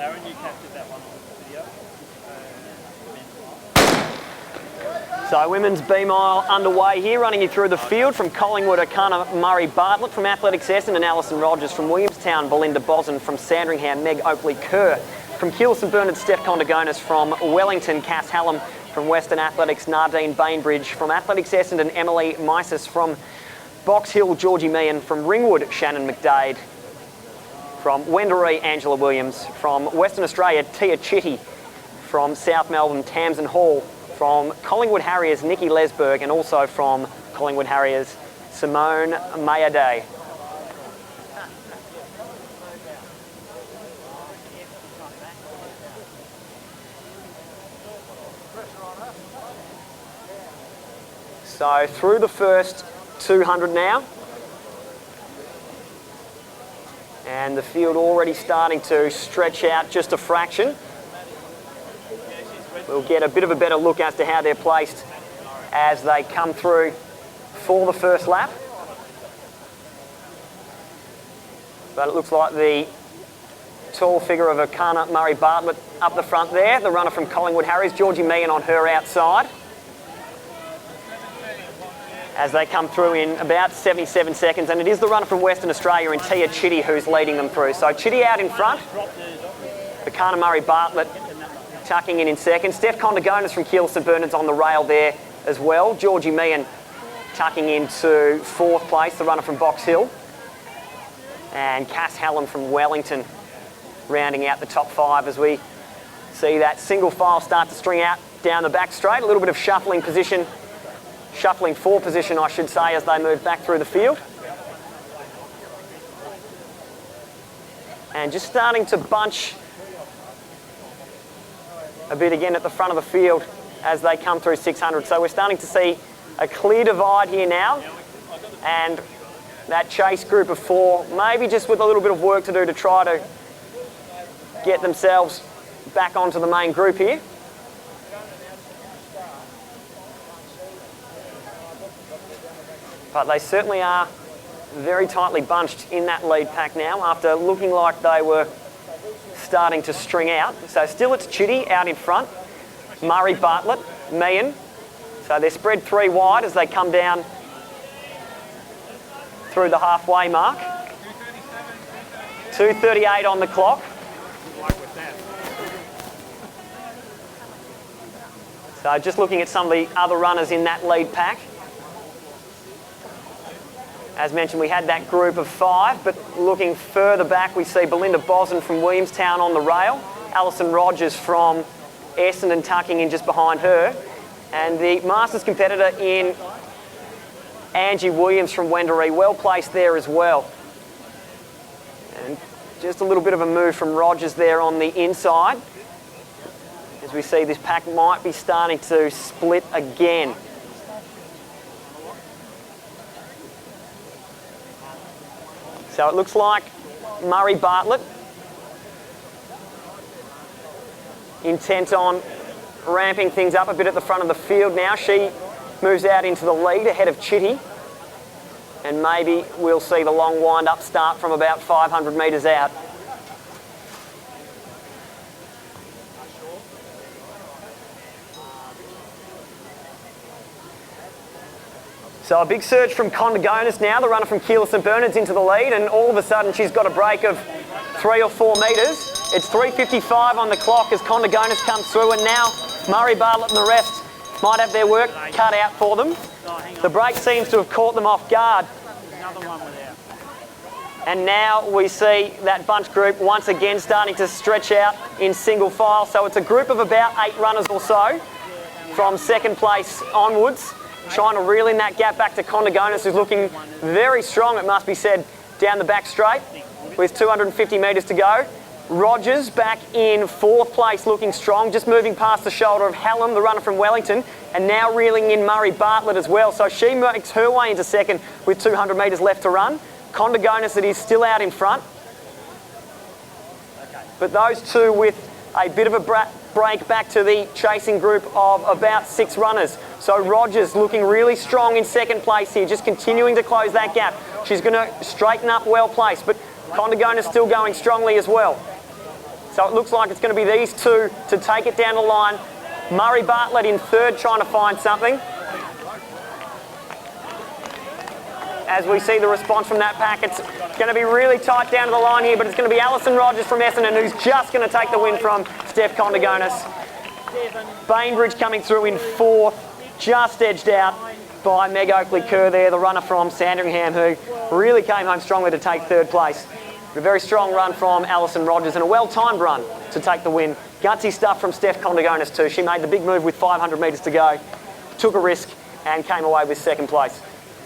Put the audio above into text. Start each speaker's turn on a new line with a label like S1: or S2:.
S1: Aaron, you captured that one on video.
S2: So women's B mile underway here, running you through the field from Collingwood, Akana Murray Bartlett, from Athletics Essendon, Alison Rogers, from Williamstown, Belinda Bozen, from Sandringham, Meg Oakley Kerr, from Keele St Bernard, Steph Condagonis, from Wellington, Cass Hallam, from Western Athletics, Nardine Bainbridge, from Athletics Essendon, Emily Mises, from Box Hill, Georgie Meehan, from Ringwood, Shannon McDade, from Wendouree, Angela Williams, from Western Australia, Tia Chitty, from South Melbourne, Tamsin Hall, from Collingwood Harriers, Nikki Lesberg, and also from Collingwood Harriers, Simone Mayaday. So through the first 200 now. And the field already starting to stretch out just a fraction. We'll get a bit of a better look as to how they're placed as they come through for the first lap. But it looks like the tall figure of Akana Murray Bartlett up the front there, the runner from Collingwood Harriers, Georgie Meehan on her outside, as they come through in about 77 seconds. And it is the runner from Western Australia and Tia Chitty who's leading them through. So Chitty out in front, Akana Murray Bartlett tucking in second. Steph Condagonis from Keele St Bernard's on the rail there as well. Georgie Meehan tucking into fourth place, the runner from Box Hill. And Cass Hallam from Wellington rounding out the top five as we see that single file start to string out down the back straight. A little bit of shuffling for position, I should say, as they move back through the field. And just starting to bunch a bit again at the front of the field as they come through 600. So we're starting to see a clear divide here now, and that chase group of four, maybe just with a little bit of work to do to try to get themselves back onto the main group here. But they certainly are very tightly bunched in that lead pack now after looking like they were starting to string out. So still it's Chitty out in front, Murray Bartlett, Meehan. So they're spread three wide as they come down through the halfway mark. 2:38 on the clock. So just looking at some of the other runners in that lead pack. As mentioned, we had that group of five, but looking further back, we see Belinda Bozen from Williamstown on the rail, Alison Rogers from Essendon tucking in just behind her, and the Masters competitor in Angie Williams from Wendouree, well placed there as well. And just a little bit of a move from Rogers there on the inside, as we see this pack might be starting to split again. So it looks like Murray Bartlett intent on ramping things up a bit at the front of the field now. She moves out into the lead ahead of Chitty, and maybe we'll see the long wind-up start from about 500 metres out. So a big surge from Condagonis now, the runner from Keele St Bernard's into the lead, and all of a sudden she's got a break of 3 or 4 metres. It's 3:55 on the clock as Condagonis comes through, and now Murray Bartlett and the rest might have their work cut out for them. The break seems to have caught them off guard. And now we see that bunch group once again starting to stretch out in single file. So it's a group of about 8 runners or so from second place onwards, trying to reel in that gap back to Condagonis, who's looking very strong, it must be said, down the back straight with 250 metres to go. Rogers back in fourth place, looking strong, just moving past the shoulder of Hallam, the runner from Wellington, and now reeling in Murray Bartlett as well. So she makes her way into second with 200 metres left to run. Condagonis, it is still out in front. But those two with a bit of a break back to the chasing group of about 6 runners. So Rogers looking really strong in second place here, just continuing to close that gap. She's going to straighten up well placed, but Condagonis still going strongly as well. So it looks like it's going to be these two to take it down the line. Murray Bartlett in third, trying to find something. As we see the response from that pack, it's going to be really tight down to the line here, but it's going to be Alison Rogers from Essendon who's just going to take the win from Steph Condigonis. Bainbridge coming through in fourth, just edged out by Meg Oakley-Kerr there, the runner from Sandringham, who really came home strongly to take third place. A very strong run from Alison Rogers and a well-timed run to take the win. Gutsy stuff from Steph Condigonis too. She made the big move with 500 metres to go, took a risk and came away with second place.